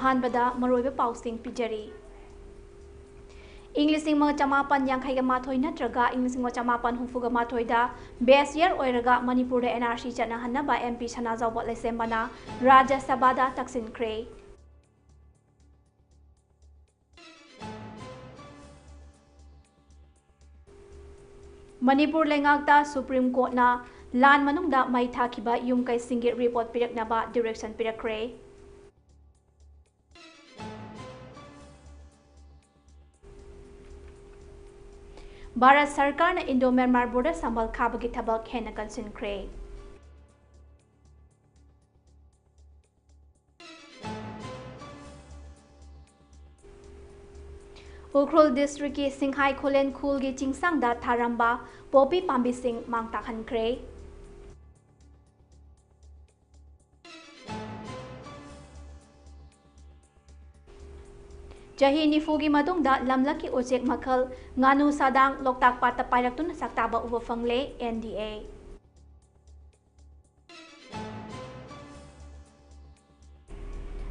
अहानबदा मरोइबा पाउसिंग पिजरी इंग्लिशिंग म चमापन यांखाइगा माथोइ नत्रगा इंग्लिशिंग म चमापन हुफुगा माथोइदा बेस ईयर ओइरगा मणिपुर एनआरसी चनाहन्नबा एमपी सनाजाउबा लेसेम्बना राज्य सभादा तक्सिनख्रे मणिपुर लेंगाक्ता सुप्रीम कोर्ट ना लान मनुंगदा मै थाखिबा युमकै सिंगी रिपोर्ट पिरकनबा डायरेक्शन पिरकरे भारत सरकार ने इंडो म्यांमार बॉर्डर संबल खाबगी थबक हेन कनसिनख्रे उख्रुल डिस्ट्रिक्ट की सिंहाई खोलेन खुल की चिंगसांगदा थारंबा पोपी पांबी सिंह मांगताखनख्रे चही निफुगी मदुंगदा लमलकी उचेक मखल गानु सादांग लोकताक पाता पायरक्तुन सक्ताबा उबा फंगले NDA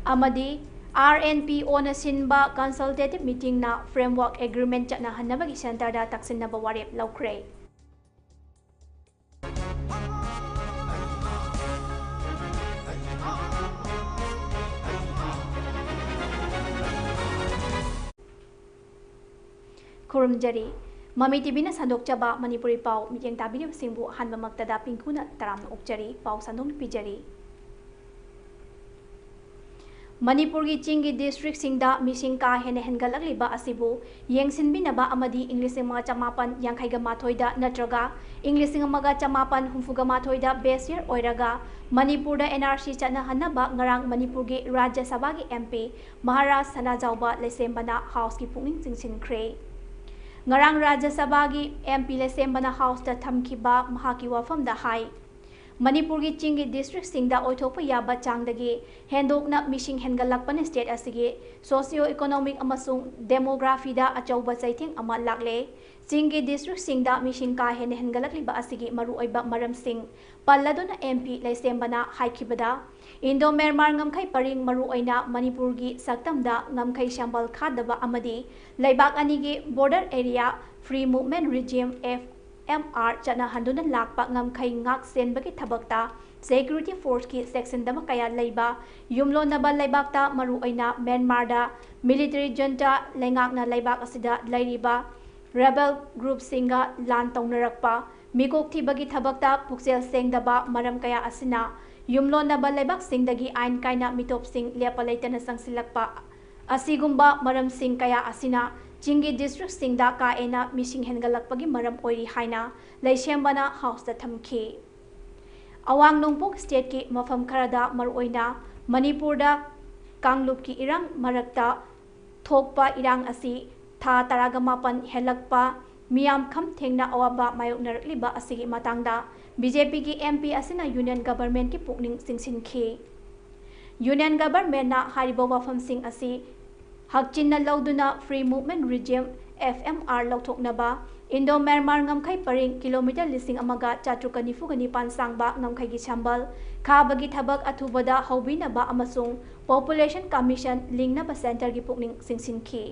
अमदी RNPO na sinba consultative meeting na framework agreement chana hanabagi center da taksinaba warep laukre Kurumjari Mami TV na sandok chaba Manipuri pau miyang tabi ni singbu hanba magtada PINGKU na taram na ukjari pau sandong pijari Manipur की चिंगी district सिंगदा missing का हेने हेनगलगलिबा असिबु येंगसिनबिनबा अमदी English मा चमापन यांखाइगा माथोइदा नत्रगा English मगा चमापन हुफुगा माथोइदा base year ओइरगा मणिपुर दा NRC चना हन्नबा ngarang मणिपुर की राज्य सभा की MP महाराज सनाजाउबा लेसेम्बना हाउस की पुनिंग चिंगसिनख्रे ngarang राज्य सभा की MP लेसेम्बना हाउस दा थमखिबा महाकी वफम दा हाई मणिपुर की चिंगी डिस्ट्रिक्ट सिंगदा ओइथोपा याबा चांगदगी हेंदोकना मिसिंग हेनगलकपन स्टेट असिगे सोशियो इकोनॉमिक अमसुंग डेमोग्राफी दा अचौबा चैथिंग अमा लागले चिंगी डिस्ट्रिक्ट सिंगदा मिसिंग का हेन हेनगलकलिबा असिगे मरु ओइबा मरम सिंग पल्लदुना MP लेसेम्बना हाइखिबदा इंडो म्यांमार ngमखै परिंग मरु ओइना मणिपुर की सक्तमदा ngमखै शंबल खादबा अमदी लैबाक अनिगे border area free movement regime MR चना हंदुना Lakpa ngमखै ngak senbagi thabakta security force की section दमा कया लैबा युमलो नबा लैबाकता मरु ओइना म्यांमार दा military junta लेंगाकना लैबाक असिदा लैरिबा rebel group सिंगा लान तौनरकपा मिकोक थिबगी थबकता पुक्सेल सेंगदबा मरम कया असिना युमलो नबा लैबाक सिंगदगी आइन काइना मितोप सिंग लेपा लैतना संगसिलकपा असिगुम्बा मरम सिंग कया असिना चिंगी डिस्ट्रिक्ट सिंगदा का एना मिसिंग हेनगलकपगी मरम ओइरी हाइना लैसेम्बना हाउस दा थमखि अवांग नोंपोक स्टेट की मफम खरदा मरओइना मणिपुर दा कांगलुप की इरांग मरकता थोकपा इरांग असि था तरागा मापन हेलकपा मियाम खम थेंगना अवाबा मायोकनरकलिबा असिगी मतंगदा BJP की MP असिना यूनियन गवर्नमेंट की पुकनिंग सिंगसिनखि यूनियन गवर्नमेंट ना हारिबो वफम सिंग असि हकचिन लौदुना फ्री मूवमेंट रिजिम FMR लौथोकनबा इंडो म्यांमार ngमखै परिंग किलोमीटर लिसिंग अमगा चाट्रुका निफुगा निपान सांगबा ngमखैगी छंबल खाबगी थबक अथुबदा हौबिनबा अमसुंग पॉपुलेशन कमीशन लिंगनबा सेंटर की पुकनिंग सिंगसिनखि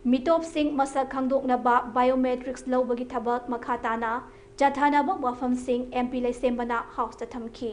मितोप सिंग मसक खंगदोकनबा बायोमेट्रिक्स लौबगी थबक मखाताना चथानबा वफम सिंग MP लेसेम्बना हाउस दा थमखि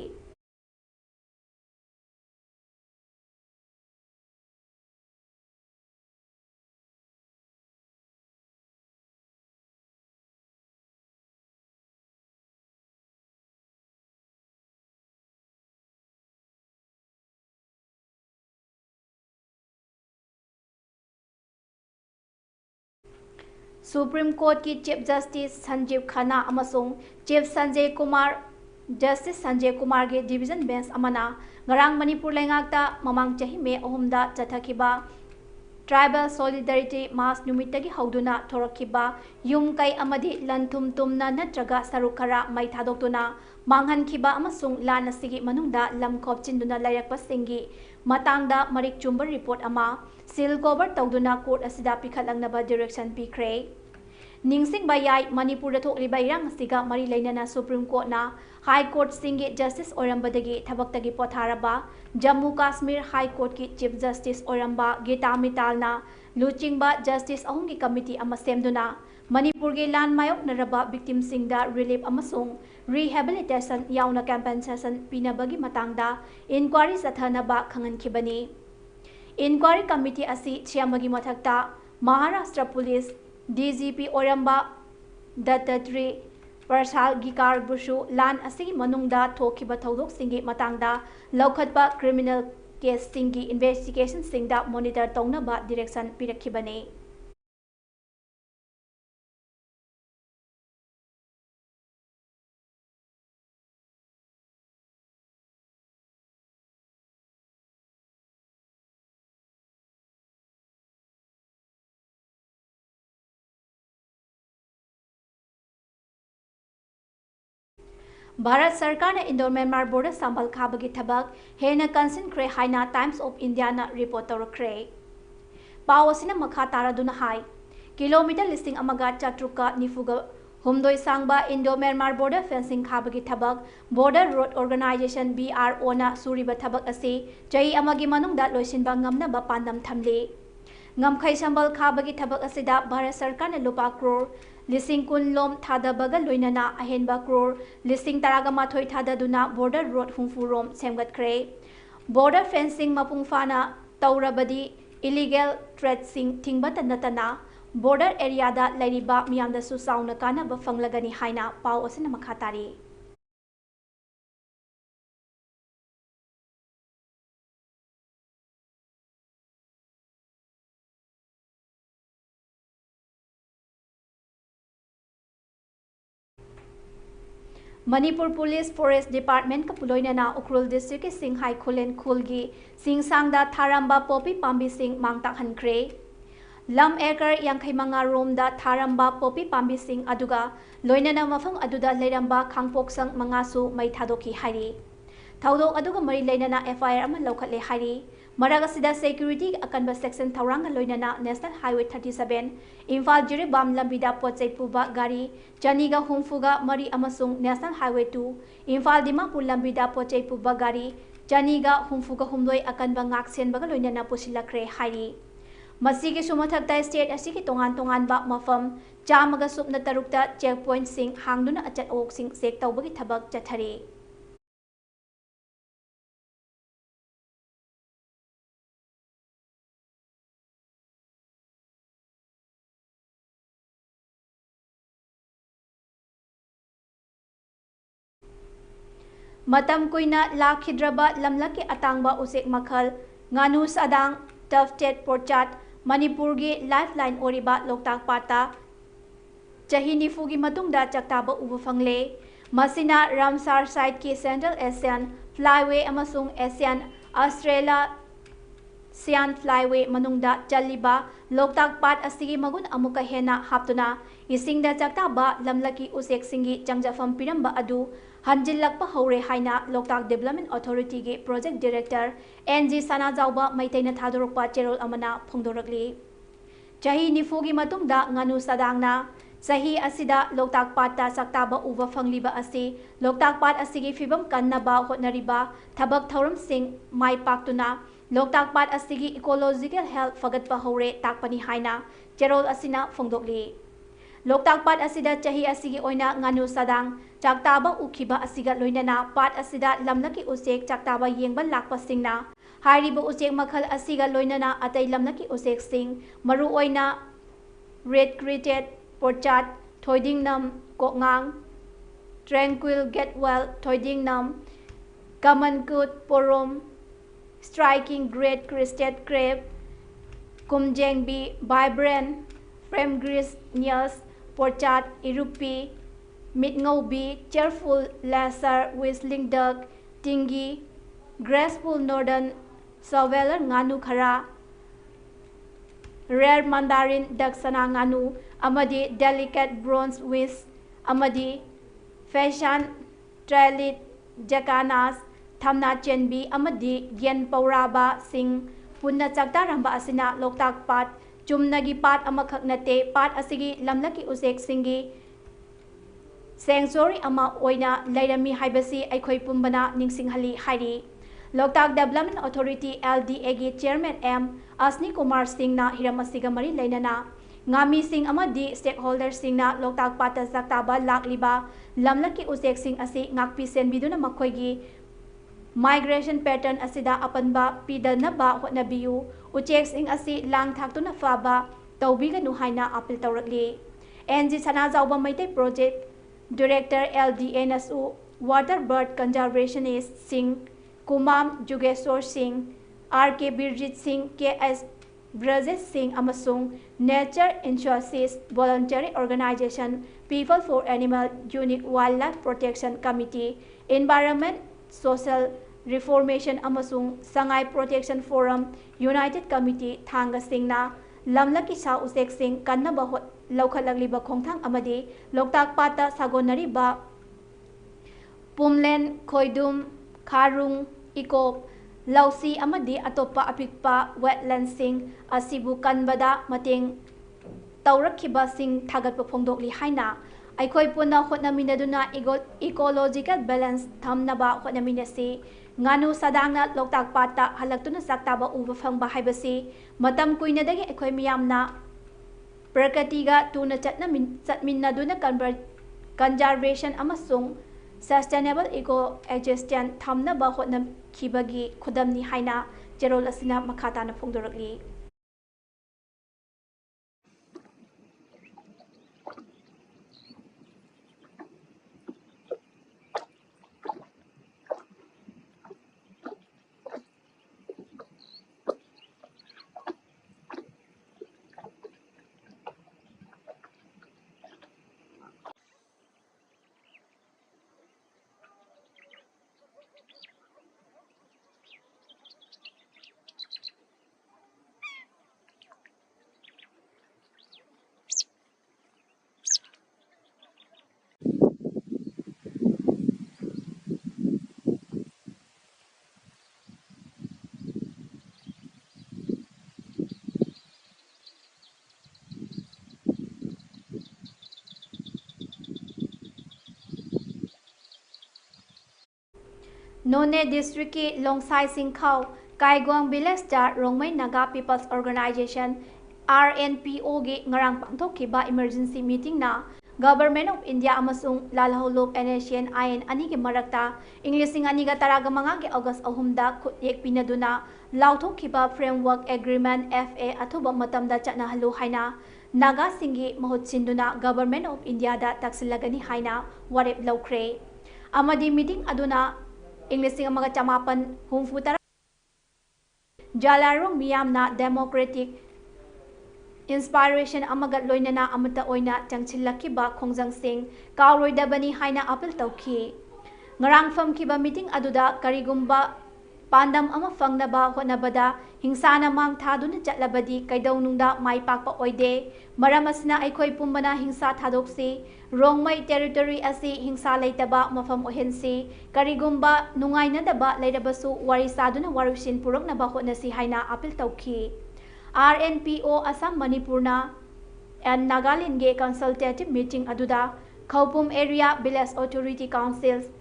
सुप्रीम कोर्ट की चीफ जस्टिस संजीव खन्ना अमसुंग चीफ संजय कुमार जस्टिस संजय कुमार के डिवीजन बेंच अमना ngarang मणिपुर लेंगाक्ता ममांग चही मे अहुमदा चथखिबा ट्राइबल सॉलिडरिटी मास नुमितगी हौदुना थोरखिबा युमकै अमदी लनथुम तुमना नत्रगा सरुखरा मै थादोक्तुना मांगहनखिबा अमसुंग लान असिगी मनुंगदा लम खोपचिंदुना लैरकपसिंगी मतंगदा मरिक चुंबर रिपोर्ट अमा सील कवर तौदुना कोर्ट असिदा पिखलंगनबा डायरेक्शन पिख्रे Ningsing bayai Manipur thok liba irang siga mari lainana Supreme Court na High Court singi Justice Orambadagi Thabaktagi Potharaba Jammu Kashmir High Court ki Chief Justice Oramba Gita Mitalna Luchingba Justice Ahungi Committee ama semduna Manipur ge land mayok naraba victim singda relief amasung rehabilitation yauna compensation pinabagi matangda inquiry sathanaba khangankhibani. Inquiry committee asi chiamagi mathakta Maharashtra Police DGP Oramba Dattatri Parsal Gikar Bushu land asigi manungda thokiba thodok singi matangda laukhatba criminal case singi investigation singda monitor tongnaba direction pirakhibani. Bharat Sarkar na Indo-Myanmar border sambal khabagi thabak hena kansin kre haina Times of India na report tawrakre. Pau asina makha taraduna hai kilometer listing amaga chatruka nifuga humdoi sangba Indo-Myanmar border fencing khabagi thabak Border Road Organization BRO na suriba thabak asi chai amagi manungda loisinba ngamnaba pandam thamle. Ngamkhai sambal khabagi thabak asida Bharat Sarkar na lupa crore Lising kun lom thada baga loinana ahenba crore lising taraga mathoi thada duna border road humfurom semgat kre. Border fencing mapung fana taurabadi illegal threat sing tingbata natana border area da lairiba miyamda su sauna kana ba fanglagani haina pau asina makhatari. Manipur Police Forest Department ka puloina na Ukrul District ki Singhai Khulen Khulgi Singsangda Tharamba Popi Pambi Sing Mangtak Hankre Lam Acre Yankhai Manga Room da Tharamba Popi Pambi Sing aduga loina na mafam aduda leiramba Khangpok Sang Mangasu Mai Thadoki Hari Thaudok aduga mari leina na FIR ama lokhatle Hari Maragasida Security akanba section Thauranga loina na National Highway 37 Imphal Jiribam Lambida Pochai Puba Gari Chaniga Humfuga Mari Amasung National Highway 2 Imphal Dimapur Lambida Pochai Puba Gari Chaniga Humfuga Humdoi akanba ngaksen baga loina na pusilakre Hari Masigi sumathakta state asiki tongan ba mafam chamaga supna tarukta checkpoint sing hangduna achat ok sing sek tawbagi thabak chathari Matam kuina lakhidraba lamlaki atangba usek makhal nganu sadang tufted porchat Manipur gi lifeline oriba Loktak pata chahi nifu gi matungda chaktaba ubu fangle masina Ramsar site ki Central Asian Flyway amasung Asian Australia Sian Flyway manungda chaliba Loktak pat asigi magun amuka hena haptuna isingda chaktaba lamlaki usek singi changjafam piramba adu Hanjillakpa Hore Haina Loktak Development Authority ge Project Director NG Sanajauba Maitaina Thadorokpa Cherol Amana Phongdoragli Chahi Nifugi Matungda Nganu Sadangna Sahi Asida Loktak Pata Saktaba Uva Fangliba Asi Loktak Pat Asigi Fibam Kannaba Hotnariba Thabak Thauram Singh Mai Paktuna Loktak Pat Asigi Ecological Health Fagatpa Hore Takpani Haina Cherol Asina Phongdokli Loktak Pat asida chahi asigi oina nganu sadang chaktaba ukhiba asiga loinana pat asida lamnaki usek chaktaba yengba lakpa singna hairiba usek makhal asiga loinana atai lamnaki usek sing maru oina red created porchat thoiding nam kokngang tranquil get well thoiding nam common good porom striking great crested crab kumjengbi vibrant frame grease nears Porchat, Irupi, Mitngaubi, Cheerful, Lesser, Whistling Duck, Tingi, Graceful Northern, Saveller Nganu Khara, Rare Mandarin Daksana Nganu, Amadi, Delicate Bronze Whisk, Amadi, Fashion, Tralit, Jakanas, Thamna Chenbi, Amadi, Gen Pauraba, Singh, Punna Chakta Ramba Asina, Loktak Pat, chumnagi pat amakak nate pat asigi lamlaki usek singi sanctuary ama oina lairami haibasi aikhoi pumbana ningsinghali hairi Loktak Development Authority LDA gi Chairman M Asni Kumar Singh na hiramasiga mari lainana ngami sing amadi stakeholders sing na Loktak pata saktaba lakliba lamlaki usek sing asi ngakpi senbiduna makhoigi migration pattern asida apanba pidanaba hotnabiyu uchek sing asi lang thaktuna faba tawbiganu haina apil tawrakli NG Sanajawba Maite Project Director LDA nasu Water Bird Conservationist Singh Kumam Jugeshwar Singh, R.K. Birjit Singh, K.S. Brajesh Singh amasung Nature Enthusiast Voluntary Organization People for Animal Unique Wildlife Protection Committee, Environment Social Reformation amasung Sangai Protection Forum United Committee Thanga Singhna Lamlaki Sa Usek Singh Kannaba Laukhatlagliba Khongthang amadi Loktak Pata Sagonariba Pumlen Khoidum Kharung Ikop Lausi amadi atopa apikpa wetlandsing asibu kanbada mateng taurakhiba sing thagatpa phongdokli haina aikhoi puna hotnaminaduna ecological balance thamnaba hotnaminasi nganu sadangna Loktak pata halaktuna saktaba uba phangba haibasi matam kuinadagi aikhoi miyamna prakatiga tuna chatminnaduna conservation amasung Sustainable Eco-Existence Thamnaba Hotnamkhibagi Khudamni haina Jerol asina makhatana phongdorakli None District ki Longsai Singkhau Kaigwang Village ta Rongmai Naga People's Organization RNPO gi ngarang pangthokhiba emergency meeting na Government of India amasung Lalholup NACN IN ani gi marakta Englishing ani ga taraga manga gi August 3 da khutyek pinaduna lauthokhiba framework agreement FA athuba matamda chanahalu haina Naga singi mahut sinduna Government of India da taksilagani haina warep laukhre amadi meeting aduna Englishing amaga chamapan humfutara Jalarong miyamna democratic inspiration amaga loinana amata oina changchillakiba khongjang kawroidabani haina appeal tawki ngarang famkiba meeting aduda karigumba pandam ama fangnaba honabada hingsana mang thaduna chatlabadi kaidawnungda mai pakpa oide maramasna aikhoi pumbana hingsa thadoksi Rongmai territory asi hingsa leitaba mafam ohensi karigumba nungainadaba leirabasu warisaduna warushin puroknaba hotnasi haina appeal tawki RNPO Assam Manipurna and Nagaland ge consultative meeting aduda Khaupum Area Village Authority Councils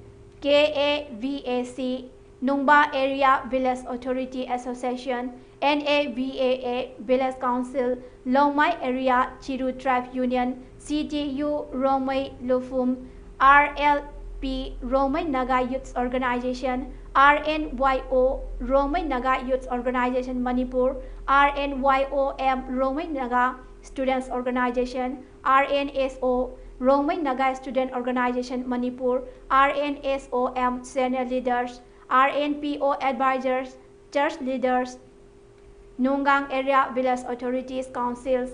KAVAC Nungba Area Village Authority Association NAVAA Village Council Longmai Area Chiru Tribe Union CTU Rongmai Lufum RLP Rongmai Naga Youth Organization RNYO Rongmai Naga Youth Organization Manipur RNYOM Rongmai Naga Students Organization RNSO Rongmai Naga Student Organization Manipur RNSOM Senior Leaders RNPO Advisors Church Leaders Nungang Area Village Authorities Councils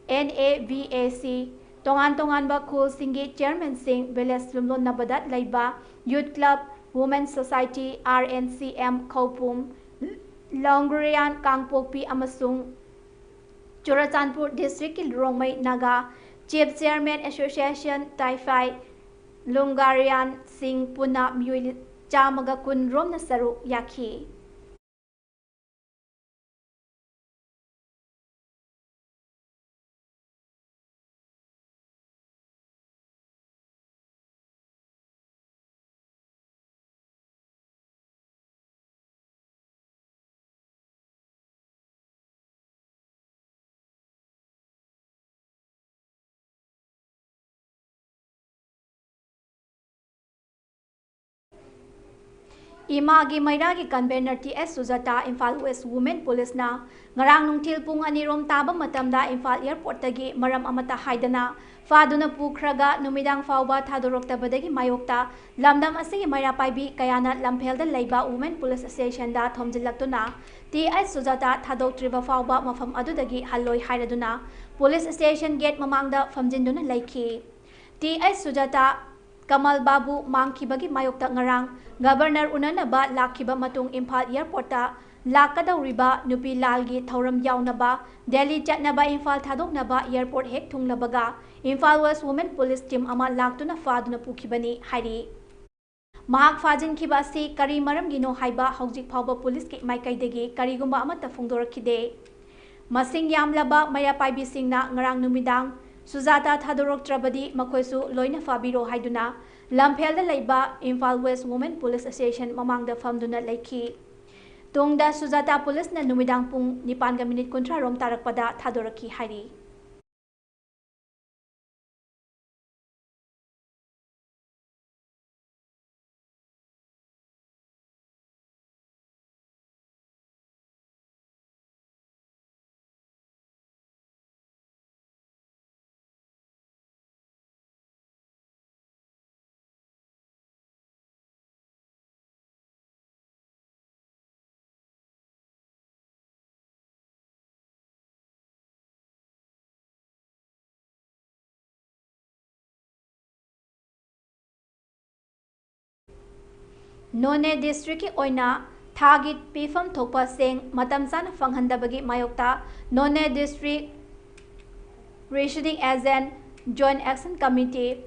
NAVAC Tongan ba Khul Singi Chairman Singh Village Lumlon Nabadat Laiba Youth Club Women's Society RNCM Khaupum Longrian Kangpokpi amasung Churachandpur District Rongmai Naga Chief Chairman Association Taifai Lungarian Singh Puna Mui Chamaga Kun Rom na Saru Yaki Imagi Mairagi convener TS Sujata Imphal West Women Police na ngarang nungthil pung anirom taba matamda Imphal Airport tagi maram amata haidana faduna pukhraga numidang fauba thadoroktabadagi mayokta lamdam asigi maira paibi kayana lamphel leiba Women Police Station da thomjillaktuna TS Sujata thadoktriba fauba mafam adudagi halloi hairaduna Police Station gate mamangda famjinduna laiki TS Sujata Kamal Babu mangkibagi mayokta ngarang Governor unanaba lakiba matung Imphal Airport ta lakadauriba nupi lalgi thauram yaunaba Delhi chatnaba Imphal thadoknaba airport hek thunglabaga Imphal West Women Police Team ama laktuna faduna pukhibani hairi Mahak fajin khiba si kari maram gino haiba hojik phawba police ki maikaidagi karigumba amata phongdorakhide Masing yamlaba maya paibi singna ngarang numidang Sujata thadoroktrabadi makhoisu loina fabiro haiduna lamphel leiba Imphal West Women Police Station mamangda famduna laiki tungda Sujata Police na numidang pung 9:30 rom tarakpada thadoraki hairi None district ki oina thagi pifam thokpa seng matam sana fanghandabagi mayokta None district residing agent joint action committee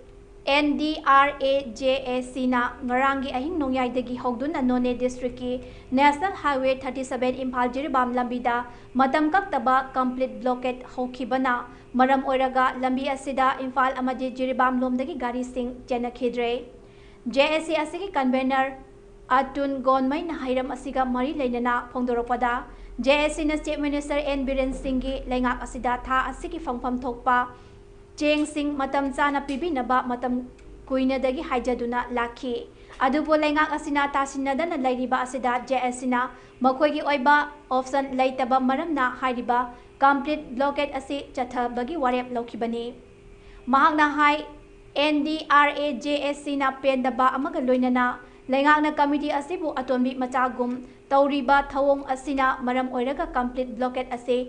NDRAJAC na ngarangi ahing nongyay dagi hogduna None district ki National Highway 37 Imphal Jiribam lambida matam kaktaba complete blockade hokibana maram oiraga lambi asida Imphal amadi Jiribam lomdagi gari sing chenakhidre JAC asigi convener Atun Gonmai na hairam asiga mari lainana phongdoropada JAC na Chief Minister N Biren Singh gi lengak asida tha asigi phangpham thokpa cheng sing matam chana pibinaba matam kuinadagi haijaduna lakhi adubo lengak asina tasinadana lairiba asida JAC na makhoi oiba option laitaba maramna hairiba complete blockade asi chatha bagi warep lokhibani mahakna hai NDRAJAC na pendaba amaga loinana Lengakna committee asibu atombi machagum tauriba thawong asina maram oiraga complete blockade ase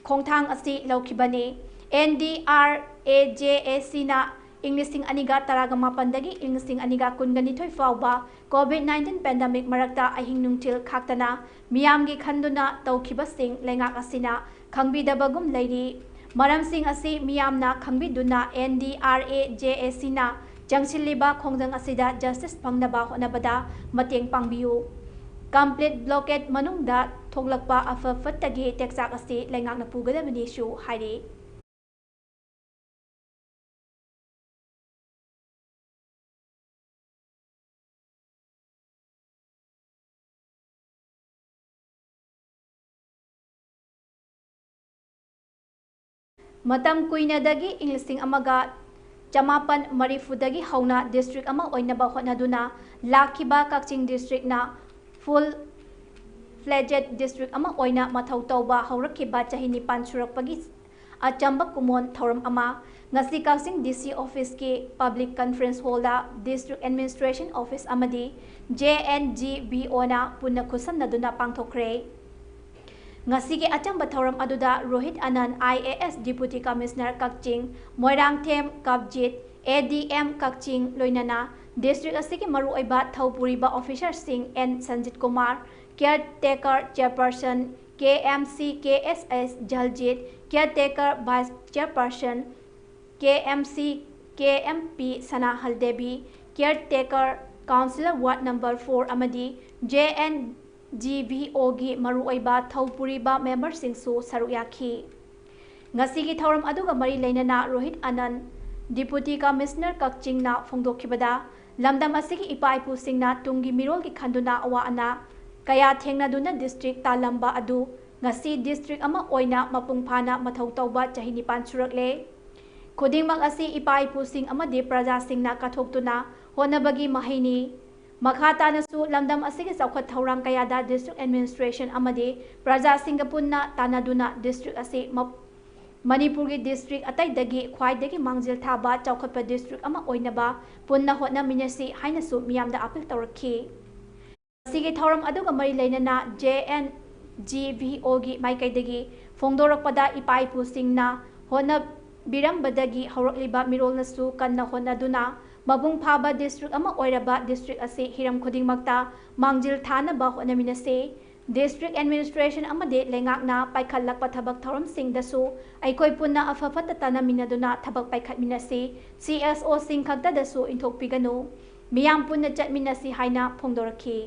khongthang asi laukhibani NDRAJAC na Englishing aniga taraga mapandagi Englishing aniga kunganithoi fawba COVID-19 pandemic marakta ahing nungtil khaktana miyamgi khanduna tawkhiba sing lengak asina khangbidabagum leiri maram sing asi miyamna khangbiduna NDRAJAC na Jangsilliba khongjang asida justice pangnaba honabada mateng pangbiu complete blockade manungda thoglakpa afafattagi teksak asi lengakna pugadabani shu hairi matam kuinadagi Englishing amaga Chamapan Marifudagi hauna district ama oinaba hotnaduna lakhiba Kakching district na full fledged district ama oina mathau tauba haurakhiba chahi 9 surakpagi achamba kumon thoram ama ngasi Kakching DC office ki public conference hall da district administration office amadi JNGBO na punna khusannaduna pangthokre Ngasi ke achamba thoram aduda Rohit Anand IAS Deputy Commissioner Kakching Moirang Them Kapjit ADM Kakching loinana district asiki maru oiba thaupuriba officer sing N Sanjit Kumar caretaker chairperson KMC KSS Jaljit caretaker vice chairperson KMC KMP Sana Haldebi caretaker councillor ward number 4 amadi JNGBO gi maruoiba thaupuriba member singsu saruyakhi ngasigi thoram aduga mari leinana Rohit Anand Deputy Commissioner Kakching na phongdokhibada lamdam asigi ipaipu singna tungi mirol ki khanduna awa ana kaya thengna duna district talamba adu ngasi district ama oina mapung phana mathau tauba chahi 9 surakle khudingmak asi ipaipu sing amadi praja singna kathoktuna honabagi mahaini Makha tanasu lamdam asigi chawkhat thawrang kayada district administration amadi praja singa punna tanaduna district ase Manipuri district ataidagi khwaidagi mangjil thaba chawkhatpa district ama oinaba punna hotna minasi hainasu miyamda appeal tawrakhi sige thawram aduga mari leinana NGANGOM gi maikaidagi phongdorakpada ipaipu singna hotna birambadagi hawrakliba mirolnasu kanna hotnaduna mabung phaba district ama oiraba district ase hiram khudingmakta mangjil thanaba hotnaminase District Administration amade lengakna paikhalakpa thabak thoram singdasu aikoi punna afafata tanaminaduna thabak paikhatminasi CSO sing khagtadasu inthokpiganu miyam punna chatminasi haina phongdorakhi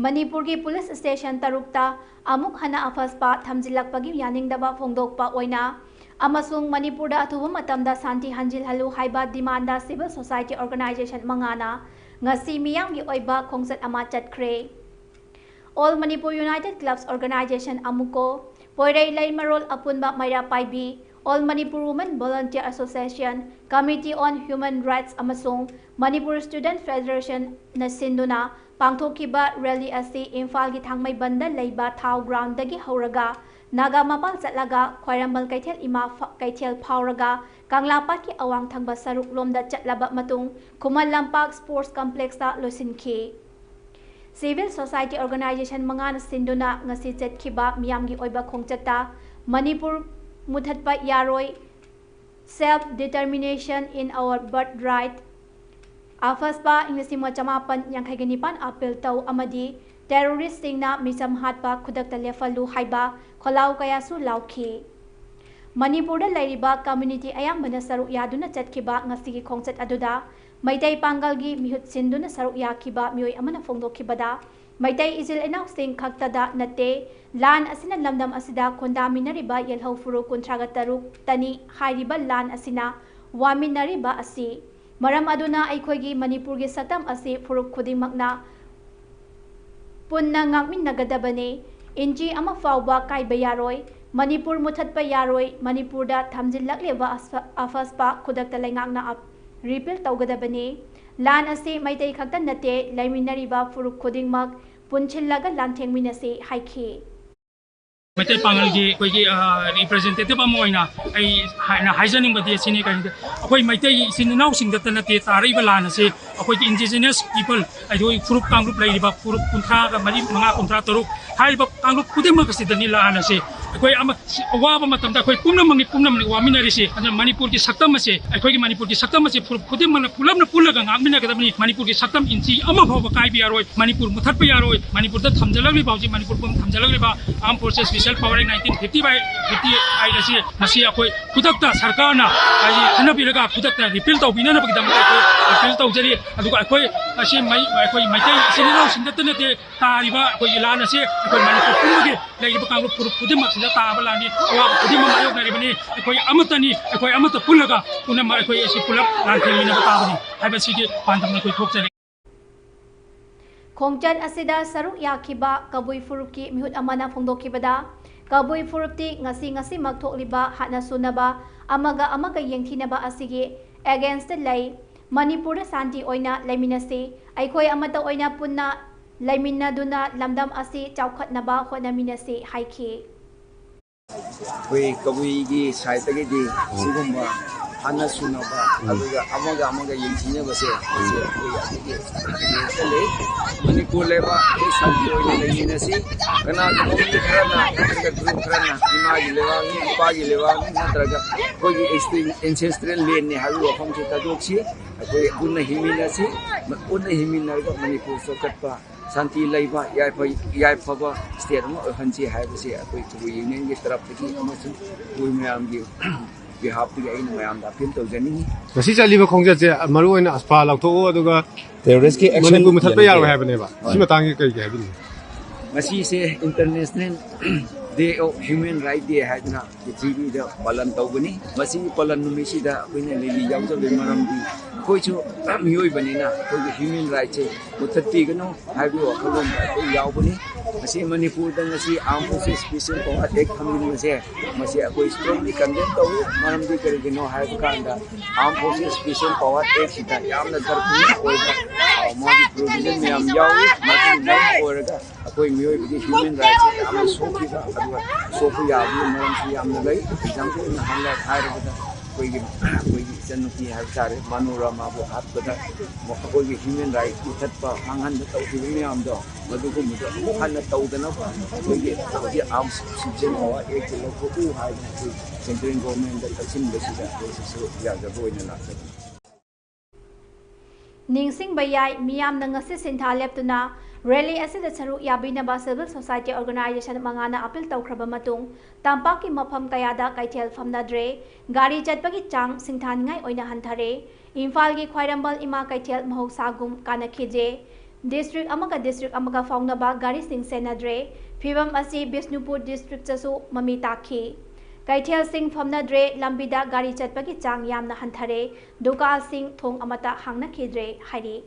Manipuri Police Station tarukta amuk hana AFSPA thamjilakpagi yaningdaba phongdokpa oina amasung Manipurda athuba matamda santi hanjilhalu haiba demanda civil society organization mangana ngasi miyamgi oiba khongsat ama chatkhre All Manipur United Clubs Organization amuko poirei laimarol apunba maira paibi All Manipur Women Volunteer Association Committee on Human Rights amasung Manipur Student Federation na sinduna pangthokkiba rally asi Imphal gi thangmai banda leiba thau ground dagi hauraga naga mapal chatlaga khwairambal kaithel ima kaithel phauraga kanglapat ki awang thangba saruk lomda chatlaba matung Khuman Lampak Sports Complex ta losinki Civil Society Organization mangana sinduna ngasi chetkhiba miyamgi oiba khongchata Manipur muthatpa yaroi self determination in our birthright AFSPA Inglisima Chamapan Yankhaigenipan appeal tau amadi terrorist singna misam hatpa khudakta lefalu haiba kholau kayasu lauki Manipurda lairiba community ayambana saruk yaduna chatkiba ngasigi khongchat aduda Maitai Pangalgi mihut sinduna saruk yakiba mioi amana phongdokhibada Maitai Izil Enaw Singh khaktada nate lan asina lamdam asida kondaminariba yelhau furu kuntraga taruk tani hairiba lan asina waminariba asi Maram aduna aikhoigi Manipurgi saktam asi furuk khudingmakna punna ngakminnagadabane inji ama fawba kaiba yaroi Manipur muthatpa yaroi Manipurda thamjillakleba AFSPA khudakta laingakna repeal tawgadabane lan asi maitai khakta nate laiminariba furuk khudingmak punchillaga lanthengminase haikhi Maitai Pangalgi koigi representative amoina ai na haizaning badi sini kan akoi maitai sininaw singdata nate taraiba lana se akoi indigenous people ai doi furup kangrup laiba furup kuntra ga mari manga kuntra toruk haiba kangrup kudema kasidani lana se akoi ama waba matamda akoi pumna mangi waminari se ana Manipur ki saktam se akoi ki Manipur ki saktam se furup kudema na pulamna pulaga ngakmina kadabni Manipur ki saktam inchi ama bhawa kai bi yaroi Manipur muthatpa yaroi Manipur da thamjalagli bauji Manipur pum thamjalagli ba armed forces Special Power 1950 by 50 ai nasi nasi akoi kudakta sarkarna ai hanabiraga kudakta repeal tawbina na bagdam akoi repeal tawjari aduga akoi asi mai akoi maitai sininaw singdatna te tariba akoi lana se akoi Manipur pumgi laiba kangru puru kudema sida tabalani awa kudema mayok naribani akoi amatani akoi amata pulaga unama akoi asi pulap lanthemina tabani haiba sigi pandamna akoi thokjari Khongchat asida saruk yakiba kabui furuki mihut amana phongdokhibada kabui furupti ngasi makthokliba hatna sunaba amaga yengthinaba asigi against the lay Manipur santi oina laiminase aikhoi amata oina punna laiminaduna lamdam asi chawkhatnaba honaminase haikhi we kabui gi side gi di sigumba hana sunaba aduga amaga yengthinaba se Manipur leba santi oina laiminase kana community kharana group kharana imagi lewa pagi lewa natraga koi ancestral land ne haru wafam che tadoksi koi unna himinasi ga Manipur sokatpa santi laiba yaifa state ma hanchi haibase koi union gi taraf ki amasu koi mayam gi behalf to gain mayam da pin to jani ngasi chali ba khongja je maru oina aspa lautho aduga terrorist ki action Manipur mathat pa yaro ha bane ba si matang ki kai ga bi ngasi se international day of human right day ha na TV da palan tau bani ngasi palan numi si da koina lili yaw to le maram di koi chu miyoi bani na koi human right che muthat pi gano ha bi wa khalom da yaw bani ngasi Manipur da ngasi armed forces special power attack khamin ngase ngasi koi strongly condemn tau maram di kare gino ha ka da armed forces special power attack si da yam na dar ku oi da ma di provision yam yaw ma di na oi ga koi miyoi bi human right che am so ki da sofu ya bi maram si am na lai example na hamla khai ra da koi chen ki ha tare manorama bo hat da mo koi human right ki that pa hangan da tau ki mi am do madu ko mu da han na tau da na pa koi arms citizen ho ek lo ko u ha da central government da tachin da si da so ya da bo ina na Ningsing bayai miyam na ngasi sintha leptuna rally asida charu yabinaba civil society organization mangana appeal tawkhraba matung tampaki mafam kayada kaithel famnadre gari chatpagi chang singthan ngai oina hanthare imphal gi khwairambal ima kaithel mahogsagum kanakhije district amaga faunaba gari sing senadre phibam asi Bishnupur district chasu mami takhi kaithel sing famnadre lambida gari chatpagi chang yamna hanthare duka sing thong amata hangna khidre hari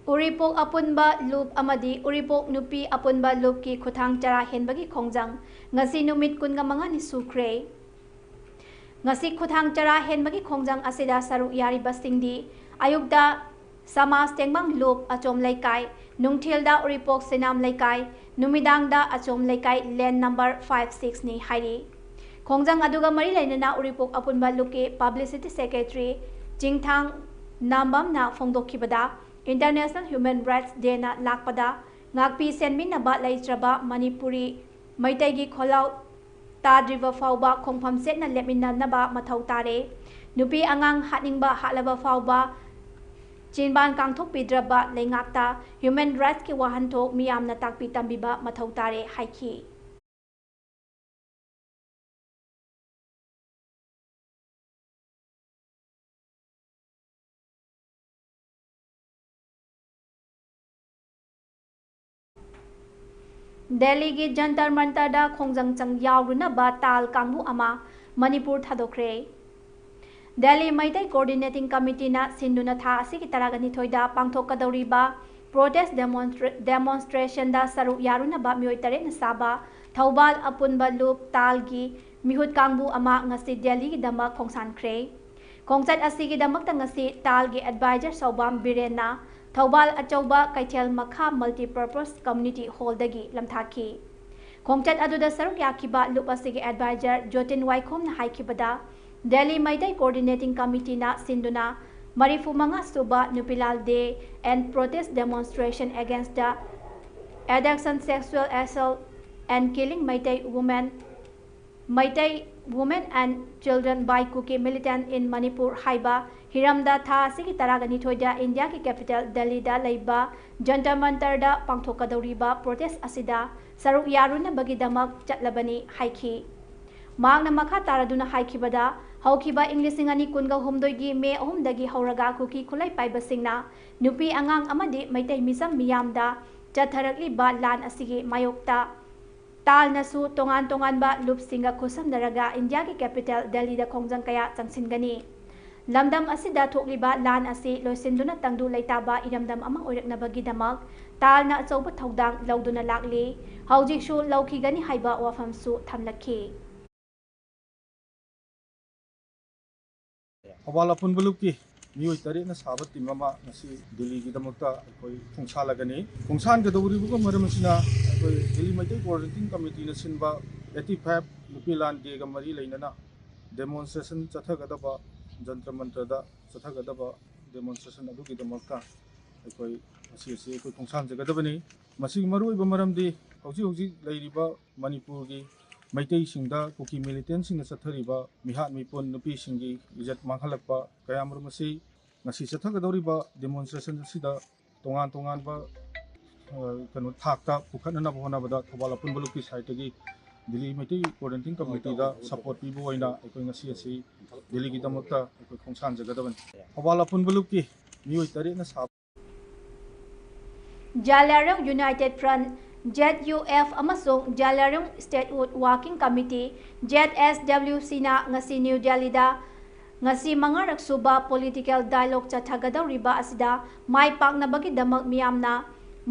Uripok apunba loop amadi uripok nupi apunba loop ki khuthang chara henbagi khongjang ngasi numit kunga manga ni sukre ngasi khuthang chara henbagi khongjang asida saruk yari basingdi ayukda samas tengbang loop achom laikai nungthilda uripok senam laikai numidangda achom laikai land number 56 ni hairi khongjang aduga mari lainana uripok apunba loop ki publicity secretary jingthang nambam na phongdokhibada International Human Rights Day na lakpada ngakpi senmin na ba laitraba Manipuri maitagi kholau tadriva fauba khongpham set na lepminna na ba mathau tare nupi angang hatningba halaba fauba chinban kangthok pidraba leingakta human rights ki wahanthok miyamna takpi tambiba mathau tare haiki Delhi ki Jantar Mantar da khongjang chang yauruna ba tal kangbu ama Manipur thadokre Delhi Maitai Coordinating Committee na sinduna tha asigi taragani thoida pangthokadori ba protest demonstration da saru yaruna ba mioi tare na saba Thaubal apunba loop tal gi mihut kangbu ama ngasi Delhi gi dama khongsan khre khongsat asigi damakta ngasi tal gi advisor Sobam Birena Thaubal achauba kaithel makha multi-purpose community hall dagi lamthaki khongchat aduda saruk yakiba loop asigi advisor Jotin Waikhom na haikibada Delhi Maitai Coordinating Committee na sinduna marifu manga suba Nupilal Day and protest demonstration against the addiction, sexual assault and killing Maitai women and children by Kuki militant in Manipur haiba Hiramda tha sigi taragani thoida India ki capital Delhi da laiba Jantar Mantar da pangthokadoriba protest asida saruk yaruna bagidamak chatlabani haiki magna makha taraduna haikibada haukiba Englishing ani kunga humdoi me ahumdagi hauraga kuki khulai paibasingna nupi angang amadi maitai misam miyamda chatharakli ba lan asigi mayokta tal nasu tongan ba loop singa khusam daraga India ki capital Delhi da khongjang kaya changsingani lamdam asida thokliba lan asi loisinduna tangdu laitaba iramdam amang oiraknabagi damak talna achauba thodang lauduna lakli haujik shu laukigani haiba wafamsu thamlakhi Awal apun beluk ki मियोई तरेना साबा team अमा ngasi Delhi की दमकता कोई खुंसा लगनी खुंसान के दौरी book मरमसिना कोई दिल्ली मैत्री coordinating committee न सिनबा 85 नुपी लान के गमरी लेनना डेमोन्स्ट्रेशन चथगदबा जंत्र मंत्रदा चथगदबा डेमोन्स्ट्रेशन अदुगी दमकता कोई असी कोई खुंसान जगदबनी मसी मरुइबा मरमदी हौजी हौजी लेरिबा मणिपुर की मैत्री सिंगदा कुकी मिलिटेंट सिंग चथरिबा मिहात मिपुन नुपी सिंगी इज्जत मांगहलकपा कयामर मसी ngasi चथगदौरिबा डेमोन्स्ट्रेशन सिदा तोंगान तोंगानबा कनो थाकता पुखनना होनाबदा थौबाल अपुनबलुकी साइटगी दिल्ली मैत्री कोऑर्डिनेटिंग कमिटी दा सपोर्ट पीबो ओइना अखोय ngasi asi दिल्ली की दमकता अखोय खोंसान जगदबन थौबाल अपुनबलुकी मियोई तरेना सा Jalarong United Front ZUF amasung Jalarong Statehood Working Committee ZSWC na ngasi New Delhi da ngasi mangarak suba political dialogue chathagadauriba asida mai paknabagi damak miyamna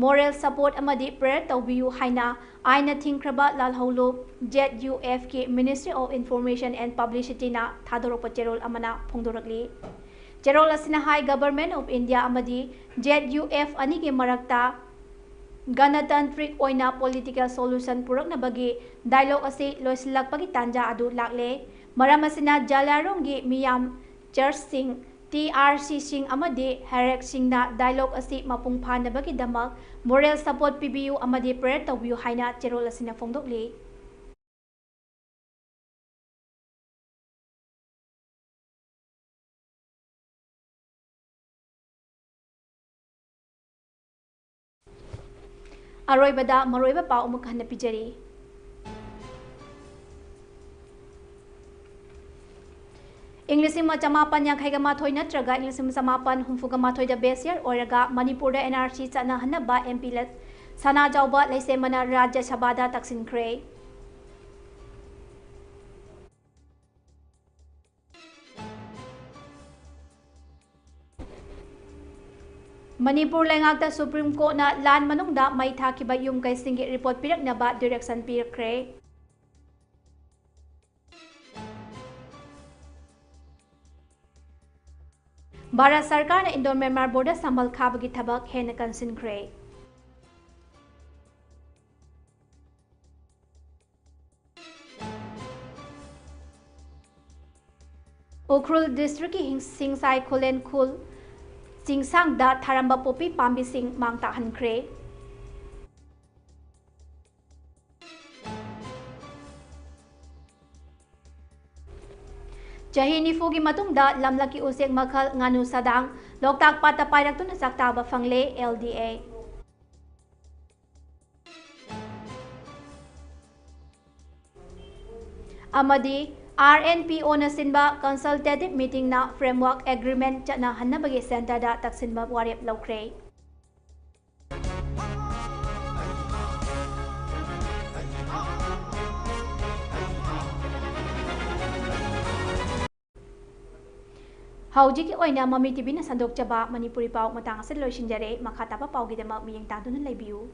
moral support amadi prayer tawbiyu haina aina thingkraba lalholo ZUF ki Ministry of Information and Publicity na thadorokpa cherol amana phongdorakli cherol asina high government of India amadi ZUF ani ki marakta Ganatantric oina political solution puraknabagi dialogue ase loisilakpagi tanja adu lakle maram asina Jalarong gi miyam church sing TRC sing amadi herek sing na dialogue ase mapung phanabagi damak moral support PBU amadi prayer tawbiyu haina cherol asina phongdokli Aroibada maroiba pau amuk hanna pijari English ma chamapan yankaiga mathoi natraga English ma chamapan humfuga mathoi da base year oraga Manipur da NRC chana hanna ba MP let sana jawba laise mana Rajya Sabha da taksin kre Manipur lengakta Supreme Court na lan manungda mai thakiba yung kai singi report piraknaba direction pirakre Bharat Sarkar na Indo-Myanmar border sambal khabagi thabak hena kansinkre Ukhrul district ki Singsai Kholen Khul Singsang da tharamba popi pambi sing mangta hankre Chahi nifugi matungda lamlaki usek makhal nganu sadang Loktak pata pairak tuna saktaba fangle LDA Amadi RNPO na sinba consultative meeting na framework agreement chana hannabagi center da taksinba warep laukre Haujiki oina Mami TV na sandok jaba Manipuri pau matang asid loisinjare makatapa pau gidama miyeng taduna laibiu